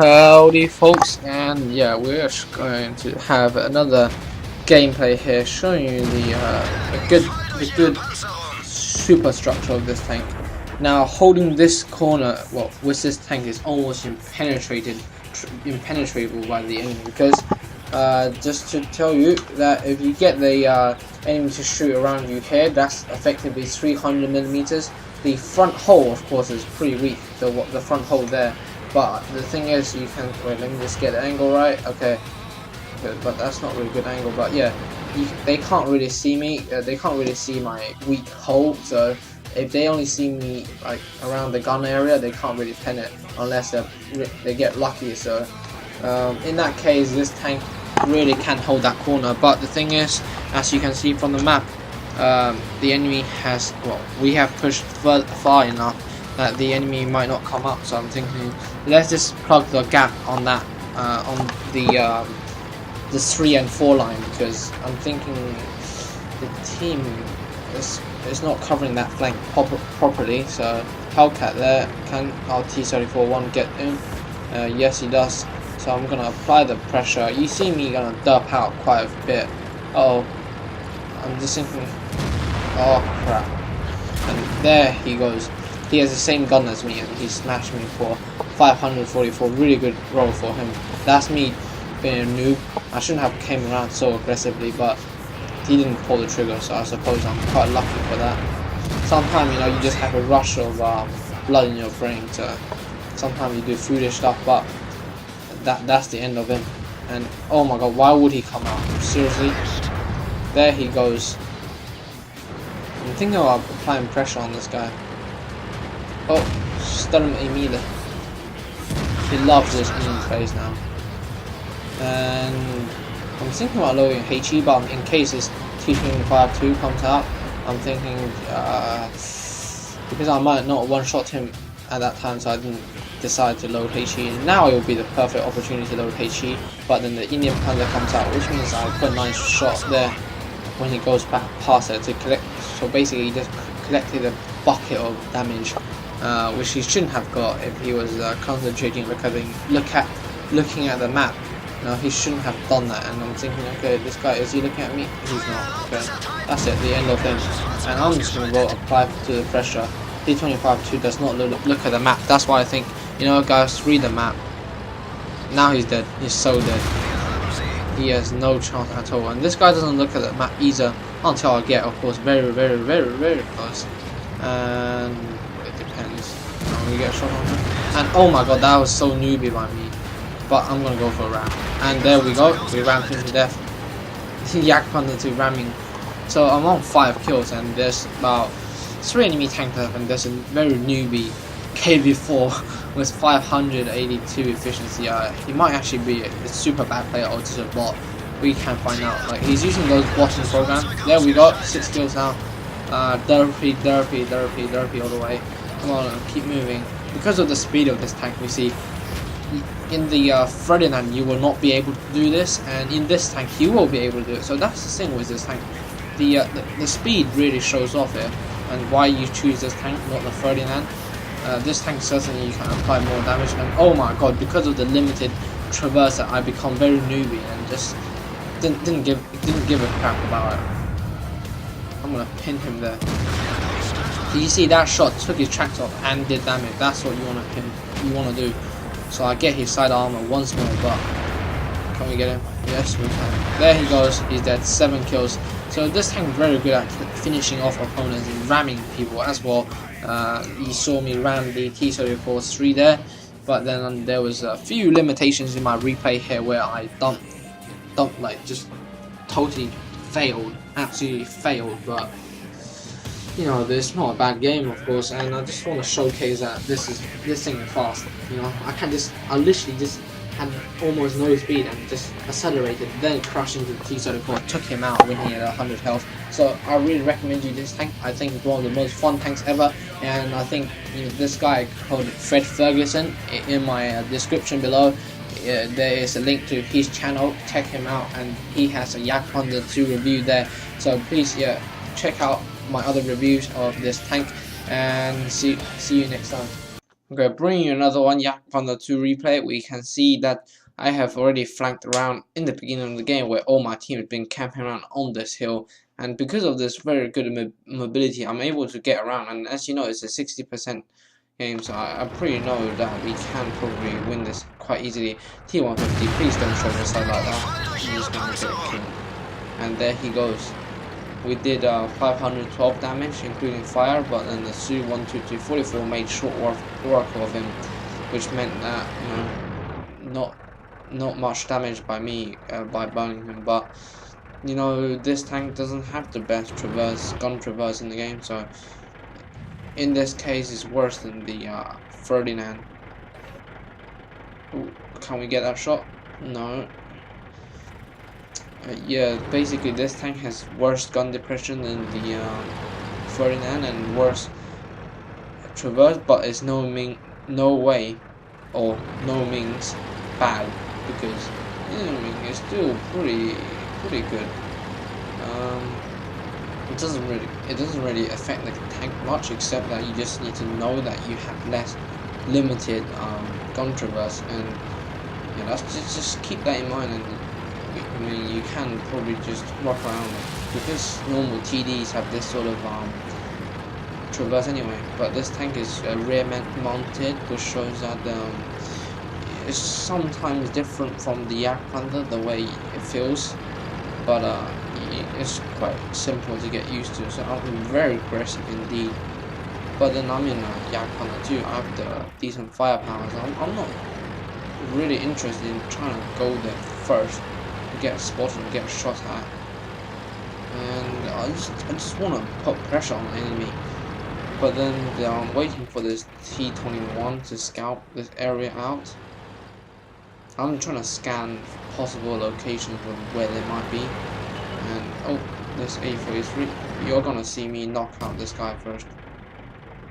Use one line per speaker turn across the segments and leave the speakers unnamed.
Howdy folks, and yeah, we're going to have another gameplay here showing you the good superstructure of this tank. Now holding this corner, well, with this tank is almost impenetrable by the enemy, because just to tell you that if you get the enemy to shoot around you here, that's effectively 300 millimeters. The front hull, of course, is pretty weak, the front hull there. But the thing is, you can wait. Let me just get the angle right. Okay, but that's not really good angle. But yeah, they can't really see me. They can't really see my weak hole. So if they only see me like around the gun area, they can't really pen it unless they get lucky. So in that case, this tank really can hold that corner. But the thing is, as you can see from the map, the enemy has, well, we have pushed far enough that the enemy might not come up. So I'm thinking, let's just plug the gap on that on the 3 and 4 line, because I'm thinking the team is not covering that flank properly. So Hellcat there, can our T-34-1 get in? Yes, he does. So I'm gonna apply the pressure. You see me gonna derp out quite a bit. Oh, I'm just thinking, oh crap, and there he goes. He has the same gun as me, and he smashed me for 544. Really good roll for him. That's me being a noob. I shouldn't have came around so aggressively, but he didn't pull the trigger, so I suppose I'm quite lucky for that. Sometimes, you know, you just have a rush of blood in your brain. So sometimes you do foolish stuff, but that's the end of him. And oh my god, why would he come out? Seriously? There he goes. I'm thinking about applying pressure on this guy. Oh, stun him immediately. He loves this enemy phase now. And I'm thinking about lowering HE, but in case this T-52 comes out, I'm thinking because I might not one-shot him at that time, so I didn't decide to load HE. And now it will be the perfect opportunity to load HE, but then the Indian Panther comes out, which means I put a nice shot there when he goes back past it to collect. So basically he just collected a bucket of damage, which he shouldn't have got if he was concentrating, looking at the map. No, he shouldn't have done that. And I'm thinking, okay, this guy, is he looking at me? He's not. Okay, that's it, the end of him. And I'm just going to go apply to the pressure. T-25-2 does not look at the map. That's why I think, you know guys, read the map. Now he's dead. He's so dead. He has no chance at all. And this guy doesn't look at the map either until I get, of course, very, very, very, very close. And it depends. We get a shot on him. And oh my god, that was so newbie by me. But I'm gonna go for a ram. And there we go. We rammed him to death. Jagdpanther to ramming. So I'm on 5 kills, and there's about 3 enemy tank left, and there's a very newbie KV4 with 582 efficiency. He might actually be a super bad player or just a bot. We can find out. Like, he's using those botting programs. There we go. 6 kills now. Derpy all the way. Come on, keep moving. Because of the speed of this tank, we see in the Ferdinand you will not be able to do this, and in this tank you will be able to do it. So that's the thing with this tank. The speed really shows off here, and why you choose this tank, not the Ferdinand. This tank certainly you can apply more damage, and oh my god, because of the limited traverser, I become very newbie and just didn't give a crap about it. I'm gonna pin him there. You see that shot took his tracks off and did damage. That's what you wanna pin. You wanna do. So I get his side armor once more, but can we get him? Yes, we can. There he goes. He's dead. 7 kills. So this tank is very good at finishing off opponents and ramming people as well. You saw me ram the T-34-3 there, but then there was a few limitations in my replay here where I dumped like just totally failed, absolutely failed. But you know, this is not a bad game, of course, and I just want to showcase that this thing is fast. You know, I literally just had almost no speed and just accelerated, then crashed into the T-34, took him out when he had 100 health. So I really recommend you this tank. I think it's one of the most fun tanks ever, and I think, you know, this guy called Fred Ferguson, in my description below, there is a link to his channel. Check him out, and he has a Jagdpanther 2 review there. So please, yeah, check out my other reviews of this tank, and see you next time. Okay, bringing you another one, Jagdpanther 2 replay. We can see that I have already flanked around in the beginning of the game where all my team has been camping around on this hill, and because of this very good mobility, I'm able to get around. And as you know, it's a 60% game, so I pretty know that we can probably win this quite easily. T150, please don't show the side like that. He's gonna get killed. And there he goes. We did 512 damage, including fire, but then the Su 12244 made short work of him, which meant that, you know, not much damage by me by burning him. But you know, this tank doesn't have the best gun traverse in the game, so in this case, it's worse than the Ferdinand. Ooh, can we get that shot? No. Yeah, basically this tank has worse gun depression than the Ferdinand and worse traverse, but it's no way or no means bad, because you know, I mean, it's still pretty good. It doesn't really affect the tank much, except that you just need to know that you have less limited gun traverse, and you know, just keep that in mind. And I mean, you can probably just walk around it, because normal TDs have this sort of traverse anyway, but this tank is rear mounted, which shows that it's sometimes different from the Jagdpanther, the way it feels, but it's quite simple to get used to, so I'm very aggressive indeed. But then I'm in Jagdpanther too, I have the decent firepower, so I'm not really interested in trying to go there first, get spotted and get shot at, and I just want to put pressure on the enemy. But then I'm waiting for this T21 to scout this area out. I'm trying to scan possible locations of where they might be, and oh, this A43, you're gonna see me knock out this guy first.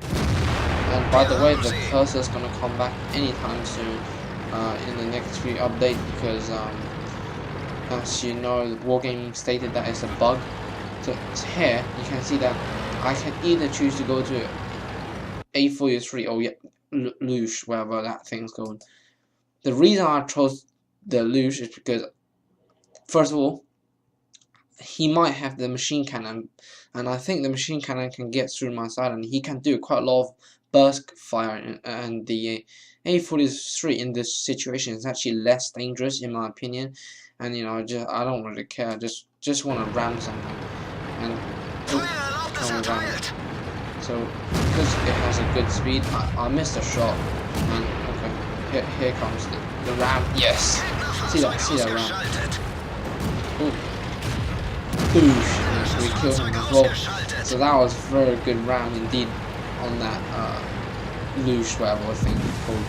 And by the way, the cursor's gonna come back anytime soon in the next few updates, because as you know, Wargaming stated that it's a bug. So here you can see that I can either choose to go to A43 or Luge, wherever that thing's called. The reason I chose the Luge is because, first of all, he might have the machine cannon, and I think the machine cannon can get through my side, and he can do quite a lot of burst fire, and the A43 in this situation is actually less dangerous in my opinion. And you know, I don't really care, just want to ram something, and can ram it. So because it has a good speed, I missed a shot, and okay, here comes the ram. Yes, see that ram. Ooh. Boosh, we killed him as well. So that was very good ram indeed on that Luge, whatever thing it's called.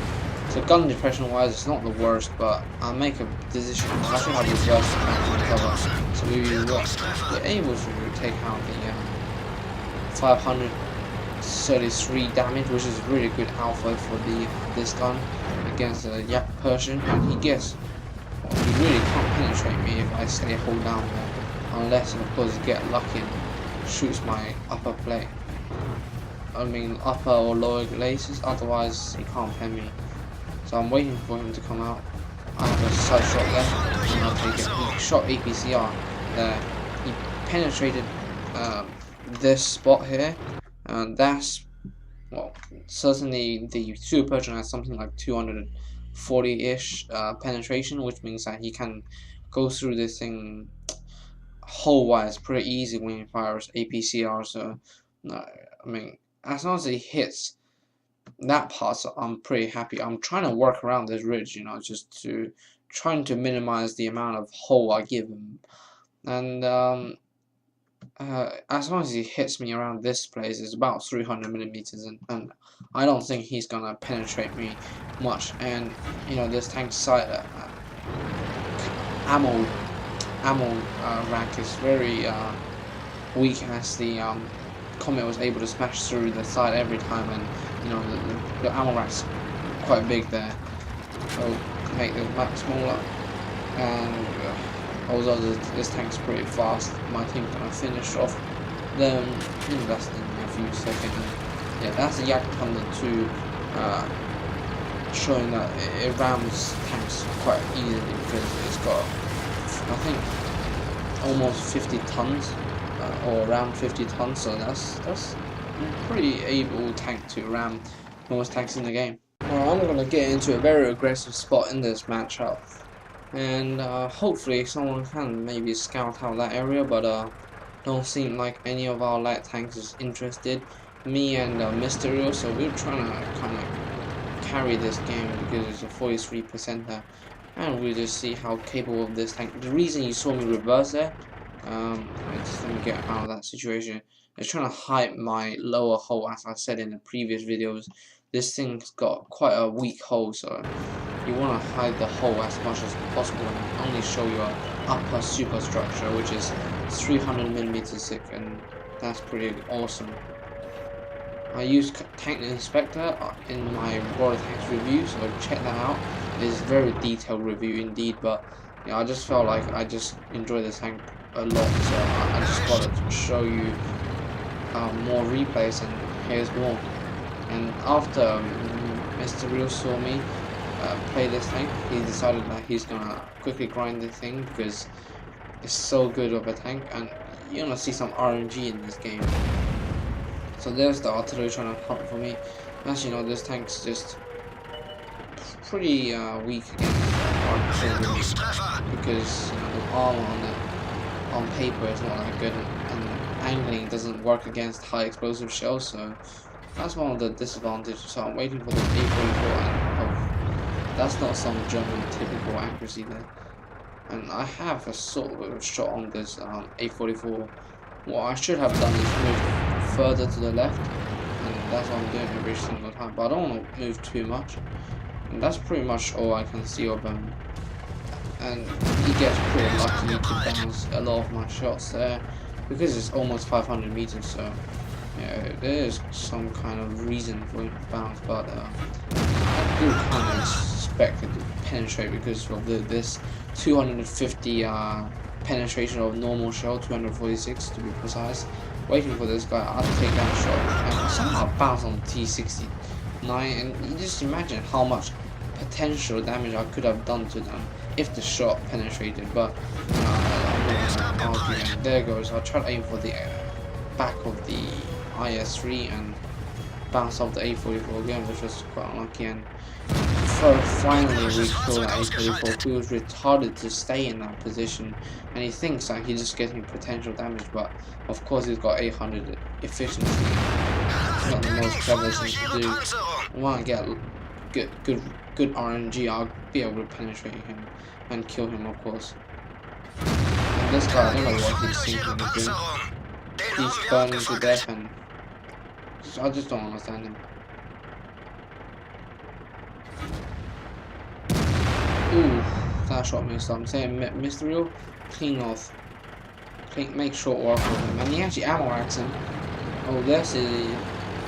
So gun depression wise, it's not the worst, but I'll make a decision. I should have reversed the cover, so we're able to take out the 533 damage, which is really good alpha for this gun against the Yak Persian, and he gets. Well, he really can't penetrate me if I stay hold down there, unless of course get lucky and shoots my upper plate. I mean upper or lower laces, otherwise he can't pen me. So I'm waiting for him to come out. I have a side shot there, and I'll take it. He shot APCR there. He penetrated this spot here, and that's, well, certainly the Super Persian has something like 240-ish penetration, which means that he can go through this thing hole-wise pretty easy when he fires APCR. So I mean, as long as he hits that part, so I'm pretty happy. I'm trying to work around this ridge, you know, just trying to minimize the amount of hole I give him, and as long as he hits me around this place, it's about 300 millimeters, and I don't think he's gonna penetrate me much. And you know, this tank's side ammo rack is very weak, as the Comet was able to smash through the side every time, and you know, the ammo rack's quite big there. So make the map smaller, and although this tank's pretty fast, my team's gonna finish off them in less than a few seconds. Yeah, that's the Jagdpanther 2 showing that it rams tanks quite easily because it's got, I think, almost 50 tons or around 50 tons, so that's a pretty able tank to ram most tanks in the game. Well, I'm gonna get into a very aggressive spot in this matchup, and hopefully someone can maybe scout out that area, but don't seem like any of our light tanks is interested. Me and Mysterio, so we're trying to kind of carry this game because it's a 43%er, and we'll just see how capable of this tank. The reason you saw me reverse there, I just let me get out of that situation. I was trying to hide my lower hull, as I said in the previous videos. This thing's got quite a weak hull, so you want to hide the hull as much as possible and only show your upper superstructure, which is 300mm thick, and that's pretty awesome. I use Tank Inspector in my Royal Tanks review, so check that out. It's a very detailed review indeed, but yeah, I just felt like I just enjoy this tank a lot, so I just wanted to show you more replays, and here's more. And after Mr. Real saw me play this tank, he decided that he's gonna quickly grind the thing because it's so good of a tank, and you're gonna see some RNG in this game. So there's the artillery trying to hunt for me. As you know, this tank's just pretty weak against artillery because, you know, the armor on paper is not that good, and angling doesn't work against high explosive shells, so that's one of the disadvantages. So I'm waiting for the A44, and oh, that's not some German typical accuracy there. And I have a sort of a shot on this A44. What I should have done is move further to the left, and that's what I'm doing every single time, but I don't want to move too much, and that's pretty much all I can see of him. And he gets pretty lucky to bounce a lot of my shots there because it's almost 500 meters, so yeah, there is some kind of reason for him to bounce, but I do kind of expect it to penetrate because of this 250 penetration of normal shell, 246 to be precise. Waiting for this guy, I'll take that shot and somehow bounce on T69, and you just imagine how much potential damage I could have done to them if the shot penetrated, but I'm not gonna argue. And there goes, I'll try to aim for the back of the IS-3 and bounce off the A44 again, which was quite unlucky, and finally we killed that A44. He was retarded to stay in that position, and he thinks that he's just getting potential damage, but of course he's got 800 efficiency. It's not the most clever thing to do. When I get good RNG, I'll be able to penetrate him and kill him, of course. And this guy, I don't know what he's thinking of doing. He's burning to death, and I just don't understand him. Ooh, that shot missed. I'm saying Mr. Real, clean off. Make short work of him. And he actually ammo racks him. Oh, there's the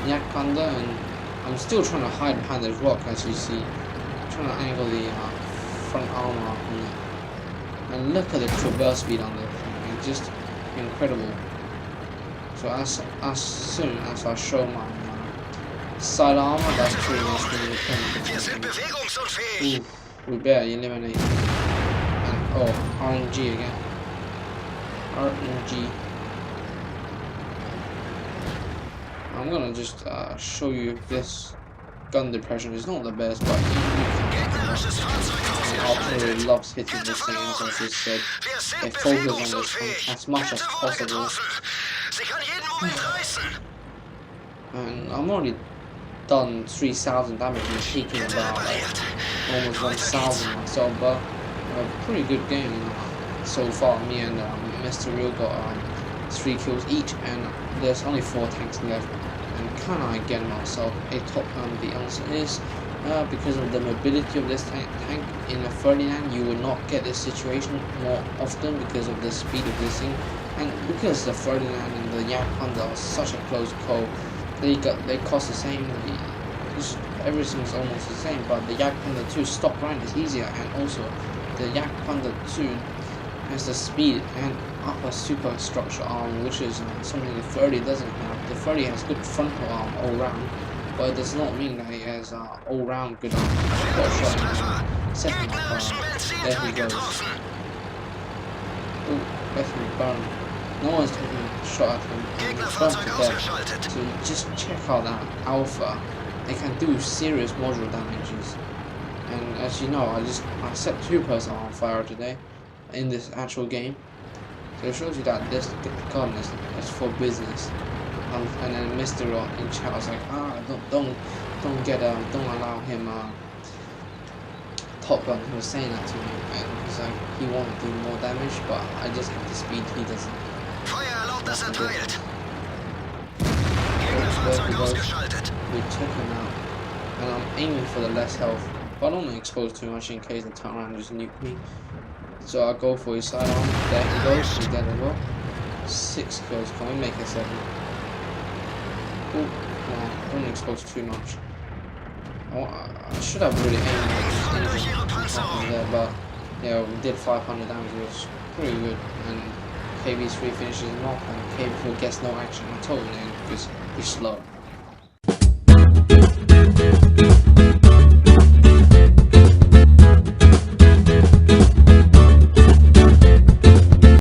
Jagdpanther, and I'm still trying to hide behind this rock, as you see. I'm trying to angle the front armor on it. And look at the traverse speed on this thing. It's just incredible. So as soon as I show my side armor, that's pretty much going to be the we barely eliminate. And oh, RNG again. RNG. I'm gonna just show you this gun depression. It's not the best, but artillery loves hitting this thing, as I just said. They focus on this thing as much as possible. And I'm already done 3,000 damage and taking about almost 1,000 myself, but a pretty good game so far. Me and Mr. Real got 3 kills each, and there's only 4 tanks left. And can I get myself a top? The answer is because of the mobility of this tank. In a 39, you will not get this situation more often because of the speed of this thing, and because the 39 and the Jagdpanther are such a close call. They cost the same. Everything's almost the same, but the Jagdpanther 2 stop grind is easier, and also the Jagdpanther 2 has the speed and upper superstructure arm, which is something the 30 doesn't have. The 30 has good frontal arm all round, but it does not mean that he has all-round good arm. Got a shot in the second half. There he goes. Oh, left me burn. No one's taking a shot at him. And he's burnt to death. So just check out that alpha. They can do serious module damages. And as you know, I set 2 person on fire today in this actual game. So it shows you that this gun is for business. And then Mr. in chat was like, don't allow him Top Gun. He was saying that to me, and he's like, he won't do more damage, but I just have the speed he doesn't.
Feuererlaubnis erteilt.
We took him out, and I'm aiming for the less health, but I don't want to expose too much in case they turn around and just nuke me. So I go for his sidearm. There he goes. He's dead as well. 6 kills. Can we make it 7? Oh, no, I don't expose too much. I should have really aimed at there, but yeah, we did 500 damage, which was pretty good. And KV's 3 finishes him off, and KV4 gets no action at all because he's slow.